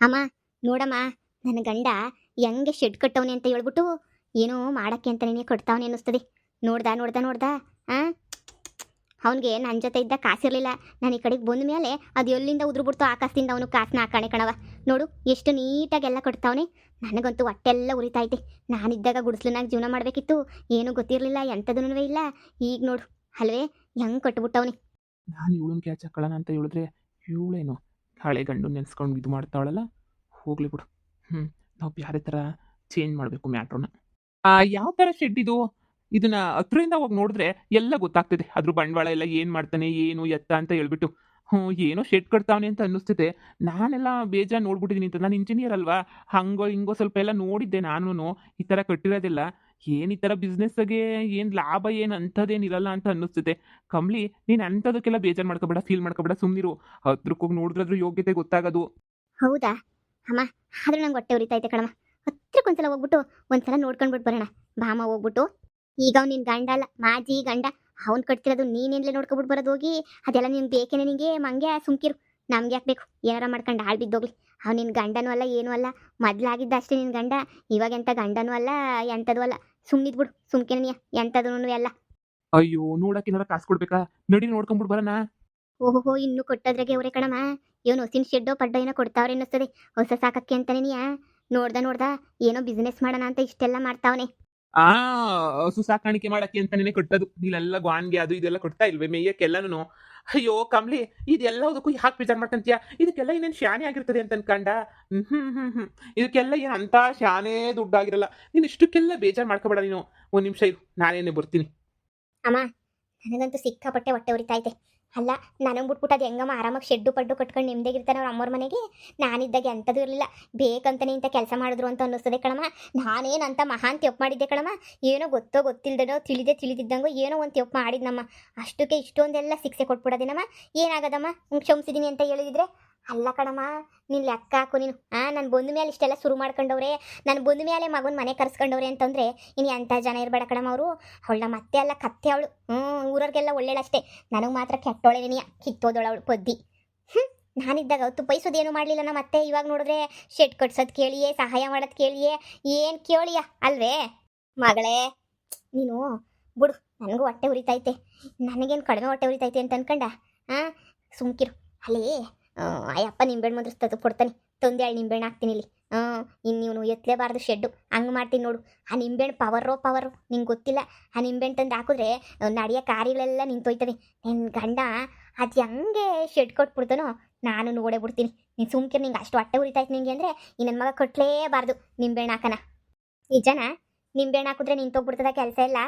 ಅಮ್ಮ ನೋಡಮ್ಮ, ನನ್ನ ಗಂಡ ಹೆಂಗೆ ಶೆಡ್ ಕಟ್ಟವನೆ ಅಂತ ಹೇಳ್ಬಿಟ್ಟು ಏನೋ ಮಾಡಕ್ಕೆ ಅಂತಾನೆ ಕಟ್ತಾವನೆ ಅನ್ನಿಸ್ತದೆ. ನೋಡ್ದ ನೋಡ್ದ ನೋಡ್ದ ಆ ಅವನಿಗೆ ನನ್ನ ಜೊತೆ ಇದ್ದ ಕಾಸಿರಲಿಲ್ಲ. ನಾನು ಈ ಕಡೆಗೆ ಬಂದ ಮೇಲೆ ಅದು ಎಲ್ಲಿಂದ ಉದುರು ಆಕಾಶದಿಂದ ಅವನು ಕಾಸನ್ನ ಹಾಕಾಣೆ ಕಣವ. ನೋಡು ಎಷ್ಟು ನೀಟಾಗೆಲ್ಲ ಕಟ್ತಾವನೆ. ನನಗಂತೂ ಹೊಟ್ಟೆಲ್ಲ ಉರಿತೈತೆ. ನಾನಿದ್ದಾಗ ಗುಡಿಸ್ಲನಾಗ ಜೀವನ ಮಾಡಬೇಕಿತ್ತು, ಏನೂ ಗೊತ್ತಿರಲಿಲ್ಲ, ಎಂಥದೂ ಇಲ್ಲ. ಈಗ ನೋಡು ಅಲ್ವೇ ಹೆಂಗೆ ಕಟ್ಬಿಟ್ಟವನೆ. ನಾನು ಇವಳನ್ನ ಕ್ಯಾಚ್ ಹಾಕೊಳ್ಳೋಣ ಅಂತ ಹೇಳಿದ್ರೆ ಇವಳೇನು ಹಳೆ ಗಂಡು ನೆನೆಸ್ಕೊಂಡು ಇದು ಮಾಡ್ತಾವಳಲ್ಲ. ಹೋಗ್ಲಿ ಬಿಡು. ನಾವು ಬೇರೆ ಥರ ಚೇಂಜ್ ಮಾಡಬೇಕು ಮ್ಯಾಟ್ರನ್ನ. ಯಾವ ಥರ ಶೆಡ್ ಇದು? ಇದನ್ನ ಹತ್ರದಿಂದ ಹೋಗಿ ನೋಡಿದ್ರೆ ಎಲ್ಲ ಗೊತ್ತಾಗ್ತದೆ. ಅದ್ರ ಬಂಡವಾಳ ಎಲ್ಲ ಏನು ಮಾಡ್ತಾನೆ, ಏನು ಎತ್ತ ಅಂತ ಹೇಳ್ಬಿಟ್ಟು. ಏನೋ ಶೆಡ್ ಕಟ್ತಾವನೆ ಅಂತ ಅನ್ನಿಸ್ತಿದೆ. ನಾನೆಲ್ಲ ಬೇಜಾರು ನೋಡ್ಬಿಟ್ಟಿದ್ದೀನಿ ಅಂತ. ನಾನು ಇಂಜಿನಿಯರ್ ಅಲ್ವಾ, ಹಂಗೋ ಹಿಂಗೋ ಸ್ವಲ್ಪ ಎಲ್ಲ ನೋಡಿದ್ದೆ ನಾನು. ಈ ಥರ ಕಟ್ಟಿರೋದಿಲ್ಲ. ಏನು ಈ ಥರ ಬಿಸ್ನೆಸ್ಸಾಗೆ ಏನು ಲಾಭ ಏನು ಅಂಥದ್ದೇನಿರಲ್ಲ ಅಂತ ಅನ್ನಿಸ್ತಿದೆ. ಕಮ್ಲಿ, ನೀನು ಅಂಥದಕ್ಕೆಲ್ಲ ಬೇಜಾರು ಮಾಡ್ಕೊಬೇಡ, ಫೀಲ್ ಮಾಡ್ಕೊಬೇಡ, ಸುಮ್ಮನಿರು. ಹತ್ರಕ್ಕೆ ಹೋಗಿ ನೋಡಿದ್ರಾದ್ರೂ ಯೋಗ್ಯತೆ ಗೊತ್ತಾಗೋದು. ಹೌದಾ ಅಮ್ಮ, ಆದ್ರೆ ನಂಗೆ ಹೊಟ್ಟೆ ಉರಿತೈತೆ ಕಣಮ್ಮ. ಹತ್ರಕ್ಕೊಂದ್ಸಲ ಹೋಗ್ಬಿಟ್ಟು ಒಂದ್ಸಲ ನೋಡ್ಕೊಂಡ್ಬಿಟ್ಟು ಬರೋಣ ಬಾಮ. ಹೋಗ್ಬಿಟ್ಟು ಈಗ ಅವ್ನು ನಿನ್ನ ಗಂಡ ಅಲ್ಲ, ಮಾಜಿ ಗಂಡ. ಅವ್ನು ಕಟ್ತಿರೋದು ನೀನೇನ್ಲೇ ನೋಡ್ಕೊಬಿಟ್ಟು ಬರೋದು ಹೋಗಿ. ಅದೆಲ್ಲ ನಿನ್ಗೆ ಬೇಕೇನೆ ನಿನಗೆ? ಮಂಗೆ ಸುಮ್ಕಿರು, ನಮ್ಗೆ ಯಾಕೆ ಬೇಕು? ಏನಾರ ಮಾಡ್ಕೊಂಡು ಹಾಳು ಬಿದ್ದೋಗ್ಲಿ. ಅವ್ನು ನಿನ್ನ ಗಂಡನೂ ಅಲ್ಲ, ಏನೂ ಅಲ್ಲ. ಮೊದ್ಲಾಗಿದ್ದ ಅಷ್ಟೇ ನಿನ್ನ ಗಂಡ. ಇವಾಗ ಎಂಥ ಗಂಡನೂ ಅಲ್ಲ, ಎಂಥದ್ದು ಅಲ್ಲ. ಸುಮ್ಮನಿದ್ಬಿಡು, ಸುಮ್ಕಿನ ನೀ ಎಂಥದೂ ಎಲ್ಲ. ಅಯ್ಯೋ, ನೋಡಕ್ಕೆ ಏನಾರ ಕಾಸು ಕೊಡ್ಬೇಕಾ? ನಡಿ ನೋಡ್ಕೊಂಬಿಟ್ಟು ಬರೋಣ. ಓಹೋ, ಇನ್ನೂ ಕೊಟ್ಟದ್ರಾಗೆ ಅವ್ರೆ ಕಣಮ್ಮ. ಇವನು ಹೊಸಿನ ಶೆಡ್ಡೋ ಪಡ್ಡೋ ಏನೋ ಕೊಡ್ತಾವ್ರೆ ಅನ್ನಿಸ್ತದೆ. ಹೊಸ ಸಾಕಕ್ಕೆ ಅಂತಾನೆ ನೀ ನೋಡ್ದ ಏನೋ ಬಿಸ್ನೆಸ್ ಮಾಡೋಣ ಅಂತ ಇಷ್ಟೆಲ್ಲ ಮಾಡ್ತಾವನೆ. ಆ ಹಸು ಸಾಕಾಣಿಕೆ ಮಾಡಕ್ಕೆ ಅಂತಾನೆ ಕಟ್ಟೋದು. ನೀವೆಲ್ಲ ಗ್ವಾನ್ಗೆ ಅದು ಇದೆಲ್ಲ ಕೊಡ್ತಾ ಇಲ್ವೇ ಮೇಯಕ್ಕೆಲ್ಲನು? ಅಯ್ಯೋ ಕಮ್ಲಿ, ಇದೆಲ್ಲದಕ್ಕೂ ಯಾಕೆ ಬೇಜಾರು ಮಾಡ್ಕೊಂತೀಯ? ಇದಕ್ಕೆಲ್ಲ ಇನ್ನೇನು ಶಾನೆ ಆಗಿರ್ತದೆ ಅಂತ ಅನ್ಕಂಡ. ಇದಕ್ಕೆಲ್ಲ ಏನು ಅಂತ ಶಾನೆ ದುಡ್ಡಾಗಿರಲ್ಲ. ನೀನು ಇಷ್ಟಕ್ಕೆಲ್ಲ ಬೇಜಾರು ಮಾಡ್ಕೋಬೇಡ ನೀನು. ಒಂದು ನಿಮಿಷ ಇರು, ನಾನೇನೆ ಬರ್ತೀನಿ. ಅಮ್ಮ, ನನಗಂತೂ ಸಿಕ್ಕಾಪಟ್ಟೆ ಹೊಟ್ಟೆ ಉರಿತೈತೆ. ಅಲ್ಲ, ನನಗೆ ಬಿಟ್ಬಿಟ್ಟು ಅದು ಹೆಂಗಮ್ಮ ಆರಾಮಾಗಿ ಶೆಡ್ಡು ಪಡ್ಡು ಕಟ್ಕೊಂಡು ನಿಮ್ದಾಗಿರ್ತಾನೆ ಅವ್ರ ಅಮ್ಮವ್ರ ಮನೆಗೆ. ನಾನಿದ್ದಾಗ ಎಂಥದ್ದು ಇರಲಿಲ್ಲ. ಬೇಕಂತಾನೆ ಇಂಥ ಕೆಲಸ ಮಾಡಿದ್ರು ಅಂತ ಅನ್ನಿಸ್ತದೆ ಕಣಮ್ಮ. ನಾನೇನಂತ ಮಹಾನ್ ತೆಪ್ಪು ಮಾಡಿದ್ದೆ ಕಣಮ್ಮ. ಏನೋ ಗೊತ್ತೋ ಗೊತ್ತಿಲ್ದೇನೋ ತಿಳಿದಿದ್ದಂಗೋ ಏನೋ ಒಂದು ತೆಪ್ಪು ಮಾಡಿದ್ನಮ್ಮ. ಅಷ್ಟಕ್ಕೆ ಇಷ್ಟೊಂದೆಲ್ಲ ಶಿಕ್ಷೆ ಕೊಟ್ಬಿಡೋದೇನಮ್ಮ. ಏನಾಗದಮ್ಮ ಕ್ಷಮಿಸಿದ್ದೀನಿ ಅಂತ ಹೇಳಿದ್ರೆ? ಅಲ್ಲ ಕಣಮ್ಮ, ನೀನು ಲೆಕ್ಕ ಹಾಕು ನೀನು. ನನ್ನ ಬಂದ ಮೇಲೆ ಇಷ್ಟೆಲ್ಲ ಶುರು ಮಾಡ್ಕೊಂಡವ್ರೆ, ನನ್ನ ಬಂದ ಮೇಲೆ ಮಗನ ಮನೆ ಕರ್ಸ್ಕೊಂಡವ್ರೆ ಅಂತಂದರೆ ಇನ್ನು ಎಂಥ ಜನ ಇರಬೇಡ ಕಣಮ್ಮ. ಅವರು ಅವಳ ಮತ್ತೆ ಅಲ್ಲ ಕತ್ತೆ ಅವಳು. ಊರವ್ರಿಗೆಲ್ಲ ಒಳ್ಳೆಯಳಷ್ಟೇ, ನನಗೆ ಮಾತ್ರ ಕೆಟ್ಟೋಳೆ ನೀನಿಯ ಕಿತ್ತೋದೊಳವಳು ಪದ್ದಿ. ನಾನಿದ್ದಾಗ ಹೊತ್ತು ಬಯಸೋದೇನು ಮಾಡಲಿಲ್ಲ ನಮ್ಮ ಅತ್ತೆ. ಇವಾಗ ನೋಡಿದ್ರೆ ಶೆಡ್ ಕಟ್ಸೋದು ಕೇಳಿಯೇ, ಸಹಾಯ ಮಾಡೋದು ಕೇಳಿಯೇ, ಏನು ಕೇಳಿಯ ಅಲ್ವೇ ಮಗಳೇ ನೀನು? ಬಿಡು, ನನಗೂ ಹೊಟ್ಟೆ ಉರಿತೈತೆ. ನನಗೇನು ಕಡಿಮೆ ಹೊಟ್ಟೆ ಉರಿತೈತೆ ಅಂತ ಅನ್ಕಂಡ? ಸುಮ್ಕಿರು. ಅಲ್ಲಿ ಅಯ್ಯಪ್ಪ ನಿಂಬೆಣ್ಣು ಮುದ್ರಿಸ್ತದು ಕೊಡ್ತಾನೆ. ತೊಂದೇಳು ನಿಂಬೆಣ್ಣು ಹಾಕ್ತೀನಿ ಇಲ್ಲಿ. ಇನ್ನು ಇವನು ಎತ್ತಲೇಬಾರ್ದು ಶೆಡ್ಡು. ಹಂಗೆ ಮಾಡ್ತೀನಿ ನೋಡು. ಆ ನಿಂಬೆಣ್ಣು ಪವರು ನಿಂಗೆ ಗೊತ್ತಿಲ್ಲ. ಆ ನಿಂಬೆಣ್ಣು ತಂದು ಹಾಕಿದ್ರೆ ನಡೆಯೋ ಕಾರ್ಯಗಳೆಲ್ಲ ನಿಂತೋಯ್ತವೆ. ನಿನ್ನ ಗಂಡ ಅದು ಹೆಂಗೆ ಶೆಡ್ ಕೊಟ್ಬಿಡ್ತಾನೋ ನಾನು ನೋಡೇ ಬಿಡ್ತೀನಿ. ನೀನು ಸುಮ್ಕಿರು. ನಿಂಗೆ ಅಷ್ಟು ಹೊಟ್ಟೆ ಉರಿತಾಯ್ತು ನಿಂಗೆ ಅಂದರೆ ಈ ನನ್ನ ಮಗ ಕಟ್ಟಲೇಬಾರ್ದು ನಿಂಬೆಣ್ಣು ಹಾಕನ. ನಿಜನ? ನಿಂಬೆಣ್ಣು ಹಾಕಿದ್ರೆ ನಿಂತೋಗ್ಬಿಡ್ತದ ಕೆಲಸ ಎಲ್ಲ?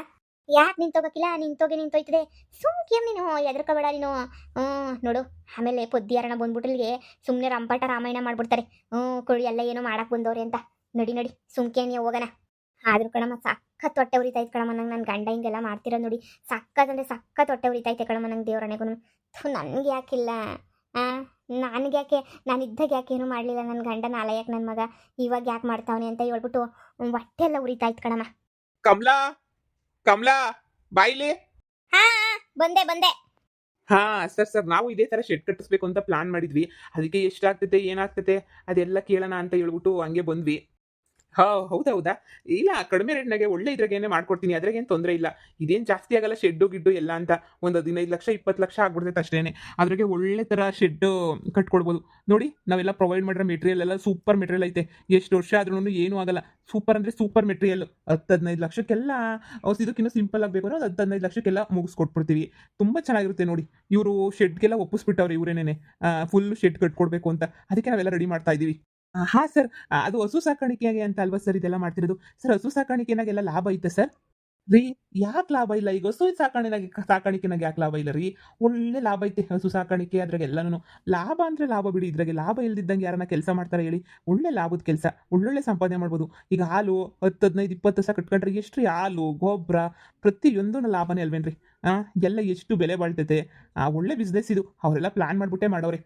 ಯಾಕೆ ನಿಂತೋಗಕ್ಕಿಲ್ಲ? ನಿಂತೋಯ್ತದೆ. ಸುಮ್ಕಿರು ನೀನು, ಎದ್ರಕೋಬೇಡ ನೀನು. ನೋಡು, ಆಮೇಲೆ ಪೊದ್ದಿಯಾರಣ ಬಂದ್ಬಿಟ್ರಿಗೆ ಸುಮ್ಮನೆ ರಂಪಾಟ ರಾಮಾಯಣ ಮಾಡ್ಬಿಡ್ತಾರೆ. ಕೊಡಿ ಎಲ್ಲ ಏನೋ ಮಾಡಕ್ಕೆ ಬಂದವ್ರೆ ಅಂತ. ನಡಿ ಸುಮ್ಕೆ ನೀವು ಹೋಗೋಣ. ಆದ್ರೂ ಕಣಮ್ಮ ಸಖತ್ ಹೊಟ್ಟೆ ಉರಿತೈತೆ ಕಣಮ್ಮ ನಂಗೆ. ನನ್ನ ಗಂಡ ಹಿಂಗೆಲ್ಲ ಮಾಡ್ತಿರೋದು ನೋಡಿ ಸಖತ್ ಅಂದರೆ ಸಖತ್ ಹೊಟ್ಟೆ ಉರಿತೈತೆ ಕಣಮ್ಮ ನಂಗೆ. ದೇವರಣೆಗೂ ನನಗೆ ಯಾಕಿಲ್ಲ? ನನಗೆ ಯಾಕೆ? ನಾನಿದ್ದಾಗ ಯಾಕೆ ಏನೂ ಮಾಡಲಿಲ್ಲ ನನ್ನ ಗಂಡ ನಾಲಯಕ್ಕೆ ನನ್ನ ಮಗ. ಇವಾಗ ಯಾಕೆ ಮಾಡ್ತಾವನೆ ಅಂತ ಹೇಳ್ಬಿಟ್ಟು ಹೊಟ್ಟೆ ಎಲ್ಲ ಉರಿತಾಯ್ತು ಕಣಮ್ಮ. ಕಮಲಾ, ಕಮಲಾ ಬಾಯ್ಲಿ. ಬಂದೆ. ಸರ್, ನಾವು ಇದೇ ತರ ಶೆಡ್ ಕಟ್ಟಿಸ್ಬೇಕು ಅಂತ ಪ್ಲಾನ್ ಮಾಡಿದ್ವಿ. ಅದಕ್ಕೆ ಎಷ್ಟಾಗ್ತೈತೆ ಏನಾಗ್ತೈತೆ ಅದೆಲ್ಲ ಕೇಳೋಣ ಅಂತ ಹೇಳ್ಬಿಟ್ಟು ಹಂಗೆ ಬಂದ್ವಿ. ಹೌದಾ? ಇಲ್ಲ, ಕಡಿಮೆ ರೇಟ್ನಾಗೆ ಒಳ್ಳೆ ಇದ್ರಾಗೇನೆ ಮಾಡ್ಕೊಡ್ತೀನಿ. ಅದ್ರಾಗೇನು ತೊಂದರೆ ಇಲ್ಲ. ಇದೇನು ಜಾಸ್ತಿ ಆಗಲ್ಲ ಶೆಡ್ಡು ಗಿಡ್ಡು ಎಲ್ಲ ಅಂತ. ಒಂದು 15 ಲಕ್ಷ 20 ಲಕ್ಷ ಆಗ್ಬಿಡ್ತೈತೆ ಅಷ್ಟೇನೆ. ಅದ್ರಾಗೆ ಒಳ್ಳೆ ಥರ ಶೆಡ್ಡು ಕಟ್ಕೊಡ್ಬೋದು. ನೋಡಿ, ನಾವೆಲ್ಲ ಪ್ರೊವೈಡ್ ಮಾಡಿರೋ ಮೆಟೀರಿಯಲ್ ಎಲ್ಲ ಸೂಪರ್ ಮೆಟೀರಿಯಲ್ ಐತೆ. ಎಷ್ಟು ವರ್ಷ ಆದ್ರೂ ಏನೂ ಆಗಲ್ಲ. ಸೂಪರ್ ಅಂದರೆ ಸೂಪರ್ ಮೆಟೀರಿಯಲ್. 10-15 ಲಕ್ಷಕ್ಕೆಲ್ಲ ಇದಕ್ಕಿನ್ನೂ ಸಿಂಪಲ್ ಆಗಬೇಕು ಅನ್ನೋ 10-15 ಲಕ್ಷಕ್ಕೆಲ್ಲ ಮುಗಿಸ್ಕೊಟ್ಬಿಡ್ತೀವಿ. ತುಂಬ ಚೆನ್ನಾಗಿರುತ್ತೆ ನೋಡಿ. ಇವರು ಶೆಡ್ಗೆಲ್ಲ ಒಪ್ಪಿಸ್ಬಿಟ್ಟವ್ರೆ ಇವರೇನೇನೆ ಫುಲ್ ಶೆಡ್ ಕಟ್ಕೊಡ್ಬೇಕು ಅಂತ. ಅದಕ್ಕೆ ನಾವೆಲ್ಲ ರೆಡಿ ಮಾಡ್ತಾ ಇದ್ದೀವಿ. ಸರ್, ಅದು ಹಸು ಸಾಕಾಣಿಕೆಗೆ ಅಂತ ಅಲ್ವಾ ಸರ್ ಇದೆಲ್ಲ ಮಾಡ್ತಿರೋದು? ಸರ್, ಹಸು ಸಾಕಾಣಿಕೆನಾಗೆಲ್ಲ ಲಾಭ ಐತೆ ಸರ್? ರೀ, ಯಾಕೆ ಲಾಭ ಇಲ್ಲ? ಈಗ ಹಸು ಸಾಕಾಣಿಕೆನಾಗ ಯಾಕೆ ಲಾಭ ಇಲ್ಲ ರೀ? ಒಳ್ಳೆ ಲಾಭ ಐತೆ ಹಸು ಸಾಕಾಣಿಕೆ. ಅದ್ರಾಗೆಲ್ಲನೂ ಲಾಭ ಅಂದರೆ ಲಾಭ ಬಿಡಿ. ಇದ್ರಾಗೆ ಲಾಭ ಇಲ್ದಿದ್ದಂಗೆ ಯಾರನ್ನ ಕೆಲಸ ಮಾಡ್ತಾರೆ ಹೇಳಿ? ಒಳ್ಳೆ ಲಾಭದ ಕೆಲಸ, ಒಳ್ಳೊಳ್ಳೆ ಸಂಪಾದನೆ ಮಾಡ್ಬೋದು. ಈಗ ಹಾಲು 10-15-20 ವರ್ಷ ಕಟ್ಕೊಂಡ್ರೆ ಎಷ್ಟು ರೀ? ಹಾಲು, ಗೊಬ್ಬರ ಪ್ರತಿಯೊಂದೂ ಲಾಭನೇ ಅಲ್ವೇನ್ರಿ? ಎಲ್ಲ ಎಷ್ಟು ಬೆಲೆ ಬಾಳ್ತೈತೆ. ಒಳ್ಳೆ ಬಿಸ್ನೆಸ್ ಇದು. ಅವರೆಲ್ಲ ಪ್ಲಾನ್ ಮಾಡಿಬಿಟ್ಟೆ ಮಾಡೋರೆ.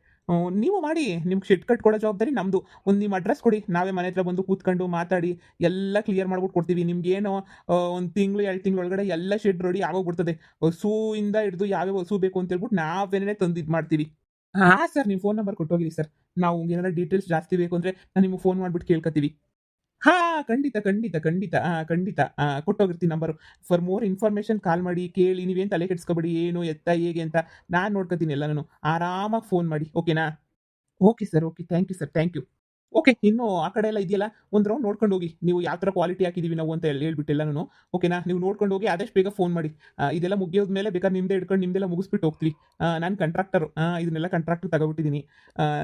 ನೀವು ಮಾಡಿ. ನಿಮ್ಗೆ ಶೆಡ್ ಕಟ್ಕೊಡೋ ಜವಾಬ್ದಾರಿ ನಮ್ಮದು. ಒಂದು ನಿಮ್ಮ ಅಡ್ರೆಸ್ ಕೊಡಿ, ನಾವೇ ಮನೆ ಹತ್ರ ಬಂದು ಕೂತ್ಕೊಂಡು ಮಾತಾಡಿ ಎಲ್ಲ ಕ್ಲಿಯರ್ ಮಾಡ್ಬಿಟ್ಟು ಕೊಡ್ತೀವಿ. ನಿಮ್ಗೇನೋ 1 ತಿಂಗಳು 2 ತಿಂಗಳು ಒಳಗಡೆ ಎಲ್ಲ ಶೆಡ್ ರೆಡಿ ಆಗೋಗ್ಬಿಡ್ತದೆ. ಹಸುವಿಂದ ಹಿಡಿದು ಯಾವ್ಯಾವ ಹಸು ಬೇಕು ಅಂತ ಹೇಳ್ಬಿಟ್ಟು ನಾವೇನೇ ತಂದು ಇದು ಮಾಡ್ತೀವಿ. ಸರ್, ನಿಮ್ಮ ಫೋನ್ ನಂಬರ್ ಕೊಟ್ಟೋಗಿರಿ ಸರ್. ನಾವು ಏನಾರ ಡೀಟೇಲ್ಸ್ ಜಾಸ್ತಿ ಬೇಕು ಅಂದರೆ ನಾನು ನಿಮಗೆ ಫೋನ್ ಮಾಡಿಬಿಟ್ಟು ಕೇಳ್ಕೊತೀವಿ. ಹಾಂ, ಖಂಡಿತ, ಖಂಡಿತ, ಖಂಡಿತ. ಖಂಡಿತ. ಕೊಟ್ಟೋಗಿರ್ತೀನಿ ನಂಬರು. ಫಾರ್ ಮೋರ್ ಇನ್ಫಾರ್ಮೇಷನ್ ಕಾಲ್ ಮಾಡಿ, ಕೇಳಿ. ನೀವೇನು ತಲೆ ಕೆಡಿಸ್ಕೋಬೇಡಿ. ಏನು, ಎತ್ತ, ಹೇಗೆ ಅಂತ ನಾನು ನೋಡ್ಕೊತೀನಿ ಎಲ್ಲಾನು. ಆರಾಮಾಗಿ ಫೋನ್ ಮಾಡಿ. ಓಕೆನಾ? Okay sir. Okay. Thank you sir. Thank you. Okay. ಇನ್ನು ಆ ಕಡೆ ಎಲ್ಲ ಇದೆಯಲ್ಲ, ಒಂದು ರೌಂಡ್ ನೋಡ್ಕೊಂಡು ಹೋಗಿ. ನೀವು ಯಾವ ಥರ ಕ್ವಾಲಿಟಿ ಹಾಕಿದ್ದೀವಿ ನಾವು ಅಂತ ಹೇಳ್ಬಿಟ್ಟು ಎಲ್ಲಾನು. ಓಕೆನಾ? ನೀವು ನೋಡ್ಕೊಂಡು ಹೋಗಿ ಆದಷ್ಟು ಬೇಗ ಫೋನ್ ಮಾಡಿ. ಇದೆಲ್ಲ ಮುಗಿಯೋದ ಮೇಲೆ ಬೇಕಾದ್ರೆ ನಿಮ್ಮದೇ ಹಿಡ್ಕೊಂಡು ನಿಮ್ಮದೆಲ್ಲ ಮುಗಿಸ್ಬಿಟ್ಟು ಹೋಗ್ತೀವಿ. ನಾನು ಕಾಂಟ್ರಾಕ್ಟರು. ಇದನ್ನೆಲ್ಲ ಕಾಂಟ್ರಾಕ್ಟ್‌ಗೆ ತಗೊಬಿಟ್ಟಿದ್ದೀನಿ.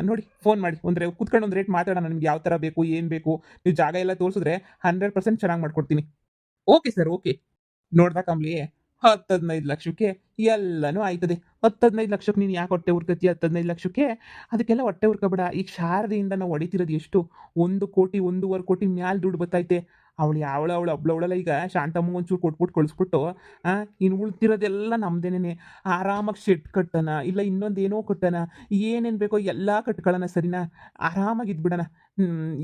ನೋಡಿ ಫೋನ್ ಮಾಡಿ. ಕೂತ್ಕೊಂಡು ಒಂದು ರೇಟ್ ಮಾತಾಡೋಣ. ನಿಮ್ಗೆ ಯಾವ ಥರ ಬೇಕು, ಏನು ಬೇಕು, ನೀವು ಜಾಗ ಎಲ್ಲ ತೋರಿಸಿದ್ರೆ 100% ಚೆನ್ನಾಗಿ ಮಾಡ್ಕೊಡ್ತೀನಿ. Okay sir. ಓಕೆ. ನೋಡ್ದಾ ಕಮಲಿ, 10-15 ಲಕ್ಷಕ್ಕೆ ಎಲ್ಲನೂ ಆಯ್ತದೆ. 10-15 ಲಕ್ಷಕ್ಕೆ ನೀನು ಯಾಕೆ ಹೊಟ್ಟೆ ಉರ್ಕತ್ತೀಯ? 10-15 ಲಕ್ಷಕ್ಕೆ ಅದಕ್ಕೆಲ್ಲ ಹೊಟ್ಟೆ ಉರ್ಕೋಬೇಡ. ಈಗ ಶಾರದೆಯಿಂದ ನಾವು ಹೊಡಿತಿರೋದು ಎಷ್ಟು? 1,00,00,000, 1.5 ಕೋಟಿ ಮ್ಯಾಲೆ ದುಡ್ಡು ಬತ್ತೈತೆ. ಅವಳು ಒಬ್ಳವಳಲ್ಲ ಈಗ ಶಾಂತಮ್ಮಂಗೆ ಒಂಚೂರು ಕೊಟ್ಬಿಟ್ಟು ಕಳಿಸ್ಬಿಟ್ಟು, ಇನ್ನು ಉಳ್ದಿರೋದೆಲ್ಲ ನಮ್ದೇನೆ. ಆರಾಮಾಗಿ ಶೆಡ್ ಕಟ್ಟೋಣ, ಇಲ್ಲ ಇನ್ನೊಂದೇನೋ ಕಟ್ಟೋಣ, ಏನೇನು ಬೇಕೋ ಎಲ್ಲ ಕಟ್ಕೊಳ್ಳೋಣ, ಸರಿನಾ? ಆರಾಮಾಗಿ ಇದ್ಬಿಡೋಣ.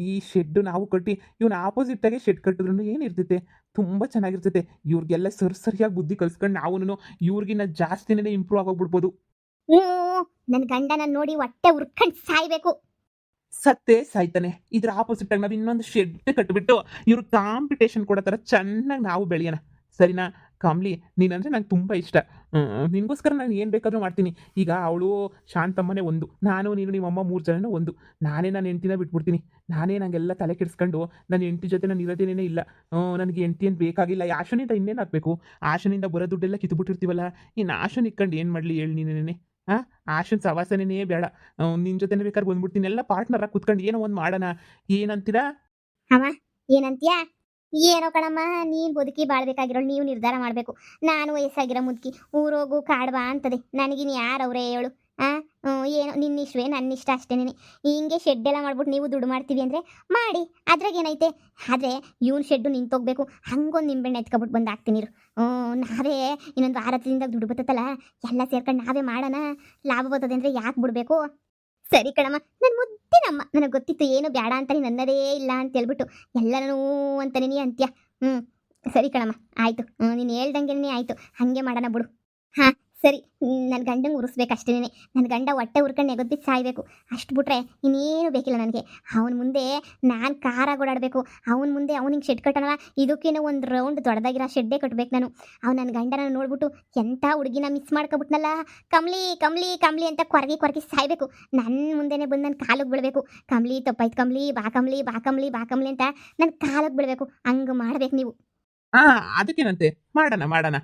ಈ ಶೆಡ್ಡು ನಾವು ಕಟ್ಟಿ ಇವ್ನ ಆಪೋಸಿಟ್ಟಾಗೆ ಶೆಡ್ ಕಟ್ಟಿದ್ರೂ ಏನಿರ್ತೈತೆ, ತುಂಬ ಚೆನ್ನಾಗಿರ್ತೈತೆ. ಇವ್ರಿಗೆಲ್ಲ ಸರಿಯಾಗಿ ಬುದ್ಧಿ ಕಲಿಸ್ಕೊಂಡು ನಾವುನು ಇವ್ರಿಗಿನ್ನ ಜಾಸ್ತಿನೇ ಇಂಪ್ರೂವ್ ಆಗೋಗ್ಬಿಡ್ಬೋದು. ಹ್ಞೂ, ನನ್ನ ಗಂಡನ ನೋಡಿ ಹೊಟ್ಟೆ ಉರ್ಕೊಂಡು ಸಾಯ್ಬೇಕು. ಸತ್ತೇ ಸಾಯ್ತಾನೆ. ಇದ್ರ ಆಪೋಸಿಟ್ ಆಗಿ ನಾವು ಇನ್ನೊಂದು ಶೆಡ್ ಕಟ್ಬಿಟ್ಟು ಇವ್ರು ಕಾಂಪಿಟೇಷನ್ ಕೊಡೋ ಥರ ಚೆನ್ನಾಗಿ ನಾವು ಬೆಳೆಯೋಣ, ಸರಿನಾ? ಕಮಲಿ, ನೀನಂದ್ರೆ ನಂಗೆ ತುಂಬ ಇಷ್ಟ. ನಿನಗೋಸ್ಕರ ನಾನು ಏನು ಬೇಕಾದರೂ ಮಾಡ್ತೀನಿ. ಈಗ ಅವಳು ಶಾಂತಮ್ಮನೇ ಒಂದು, ನಾನು ನೀನು ನಿಮ್ಮಮ್ಮ 3 ಜನನೂ ಒಂದು. ನಾನೇ ನನ್ನ ಹೆಂಡ್ತಿನ ಬಿಟ್ಬಿಡ್ತೀನಿ. ನಾನೇ ನಂಗೆಲ್ಲ ತಲೆ ಕೆಡಿಸ್ಕೊಂಡು ನನ್ನ ಹೆಂಡ್ತಿ ಜೊತೆ ನಾನು ಇರೋದೇನೇ ಇಲ್ಲ. ನನಗೆ ಹೆಂಡ್ತಿ ಏನು ಬೇಕಾಗಿಲ್ಲ. ಈ ಆಶನಿಂದ ಇನ್ನೇನು ಆಗಬೇಕು? ಆಶನಿಂದ ಬರೋ ದುಡ್ಡೆಲ್ಲ ಕಿತ್ಬಿಟ್ಟಿರ್ತೀವಲ್ಲ, ಇನ್ನು ಆಶನ್ ಇಟ್ಕೊಂಡು ಏನು ಮಾಡಲಿ ಹೇಳಿ ನೀನೇನೆ? ಆಶನ್ ಸವಾಸನೇ ಬೇಡ. ನಿನ್ನ ಜೊತೆನೇ ಬೇಕಾದ್ರೆ ಬಂದ್ಬಿಡ್ತೀನಿ. ಎಲ್ಲ ಪಾರ್ಟ್ನರಾಗಿ ಕುತ್ಕೊಂಡು ಏನೋ ಒಂದು ಮಾಡೋಣ. ಏನಂತೀರಾ? ಅವ ಏನಂತೀಯ? ಏನೋ ಕಣಮ್ಮ, ನೀನು ಬದುಕಿ ಬಾಳ್ಬೇಕಾಗಿರೋಳು ನೀವು ನಿರ್ಧಾರ ಮಾಡಬೇಕು. ನಾನು ವಯಸ್ಸಾಗಿರೋ ಮುದುಕಿ, ಊರೋಗು ಕಾಡ್ಬಾ ಅಂತದೆ. ನನಗಿನ್ ಯಾರವ್ರೇ ಹೇಳು? ಏನೋ ನಿನ್ನಿಷ್ಟವೇ ನನ್ನಿಷ್ಟ ಅಷ್ಟೇನೆ. ಹಿಂಗೆ ಶೆಡ್ ಎಲ್ಲ ಮಾಡ್ಬಿಟ್ಟು ನೀವು ದುಡ್ಡು ಮಾಡ್ತೀವಿ ಅಂದರೆ ಮಾಡಿ, ಅದ್ರಾಗೇನೈತೆ? ಆದರೆ ಇವ್ನ ಶೆಡ್ಡು ನಿಂತೋಗ್ಬೇಕು. ಹಂಗೊಂದು ನಿಂಬೆಣ್ಣೆ ಎತ್ಕೊಬಿಟ್ಟು ಬಂದು ಹಾಕ್ತೀನಿ ಇರು. ನಾವೇ ಇನ್ನೊಂದು ವಾರದಿಂದ ದುಡ್ಡು ಬರ್ತೈತಲ್ಲ, ಎಲ್ಲ ಸೇರ್ಕೊಂಡು ನಾವೇ ಮಾಡೋಣ. ಲಾಭ ಬರ್ತದೆ ಅಂದರೆ ಯಾಕೆ ಬಿಡಬೇಕು? ಸರಿ ಕಣಮ್ಮ, ನನ್ನ ಮುದ್ದಿನಮ್ಮ. ನನಗೆ ಗೊತ್ತಿತ್ತು ಏನು ಬೇಡ ಅಂತ ನೀನು ಅನ್ನೋದೇ ಇಲ್ಲ ಅಂತ ಹೇಳ್ಬಿಟ್ಟು ಎಲ್ಲನೂ ಅಂತಾನೆ ನೀ ಅಂತ್ಯ. ಸರಿ ಕಣಮ್ಮ, ಆಯಿತು. ನೀನು ಹೇಳ್ದಂಗೆನೇ ಆಯಿತು, ಹಾಗೆ ಮಾಡೋಣ ಬಿಡು. ಹಾಂ ಸರಿ. ನನ್ನ ಗಂಡಂಗೆ ಉರಿಸ್ಬೇಕಷ್ಟೇನೆ. ನನ್ನ ಗಂಡ ಹೊಟ್ಟೆ ಉರ್ಕೊಂಡು ನೆಗದ್ಬಿಟ್ಟು ಸಾಯಬೇಕು. ಅಷ್ಟು ಬಿಟ್ರೆ ಇನ್ನೇನು ಬೇಕಿಲ್ಲ ನನಗೆ. ಅವನ ಮುಂದೆ ನಾನು ಕಾರಾಗಿ ಓಡಾಡಬೇಕು. ಅವನ ಮುಂದೆ ಅವನಿಗೆ ಶೆಡ್ ಕಟ್ಟೋಣವ, ಇದಕ್ಕೇನೋ ಒಂದು ರೌಂಡ್ ದೊಡ್ಡದಾಗಿರೋ ಶೆಡ್ಡೇ ಕಟ್ಟಬೇಕು ನಾನು. ಅವ್ನು ನನ್ನ ಗಂಡನ ನೋಡ್ಬಿಟ್ಟು ಎಂಥ ಹುಡುಗಿನ ಮಿಸ್ ಮಾಡ್ಕೊಬಿಟ್ನಲ್ಲ, ಕಮ್ಲಿ ಕಮ್ಲಿ ಕಮ್ಲಿ ಅಂತ ಕೊರಗಿ ಸಾಯಬೇಕು. ನನ್ನ ಮುಂದೆನೇ ಬಂದು ನನ್ನ ಕಾಲಿಗೆ ಬೀಳಬೇಕು. ಕಮ್ಲಿ ತಪ್ಪಾಯ್ತು ಕಮ್ಲಿ, ಬಾ ಕಮ್ಲಿ ಬಾ ಕಮ್ಲಿ ಬಾ ಕಮ್ಲಿ ಅಂತ ನನ್ನ ಕಾಲಿಗೆ ಬೀಳಬೇಕು. ಹಂಗೆ ಮಾಡ್ಬೇಕು ನೀವು. ಅದಕ್ಕೇನಂತೆ, ಮಾಡೋಣ ಮಾಡೋಣ.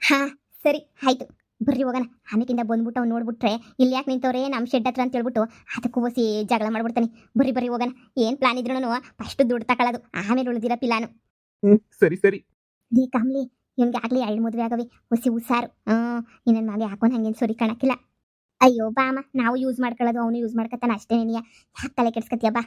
ಹಾಂ ಸರಿ ಆಯಿತು, ಬರ್ರಿ ಹೋಗೋಣ. ಆಮೇಕಿಂದ ಬಂದ್ಬಿಟ್ಟು ಅವ್ನು ನೋಡ್ಬಿಟ್ರೆ ಇಲ್ಲಿ ಯಾಕೆ ನಿಂತವ್ರೆ ನಮ್ಮ ಶೆಡ್ ಹತ್ರ ಅಂತ ಹೇಳ್ಬಿಟ್ಟು ಅದಕ್ಕೂ ಹೋಸಿ ಜಗಳ ಮಾಡ್ಬಿಡ್ತಾನೆ. ಬರ್ರಿ ಹೋಗೋಣ. ಏನು ಪ್ಲಾನ್ ಇದ್ರೂ ಫಸ್ಟ್ ದುಡ್ಡು ತಗೊಳ್ಳೋದು, ಆಮೇಲೆ ಉಳಿದಿರೋ ಪ್ಲಾನು. ಸರಿ ಸರಿ. ಈ ಕಮ್ಲಿ, ಇವ್ನಿಗೆ ಆಗಲಿ 2 ಮದುವೆ ಆಗವಿ, ಹುಸಿ ಹುಷಾರು. ಇನ್ನೊಂದು ಮಗ ಹಾಕೊಂಡು ಹಂಗೇನು ಸರಿ ಕಾಣಕ್ಕಿಲ್ಲ. ಅಯ್ಯೋ ಬಾಮ, ನಾವು ಯೂಸ್ ಮಾಡ್ಕೊಳ್ಳೋದು, ಅವನು ಯೂಸ್ ಮಾಡ್ಕೊತಾನೆ ಅಷ್ಟೇ. ಯಾಕೆ ತಲೆ ಕೆಡ್ಸ್ಕೊತೀಯ? ಬಾ.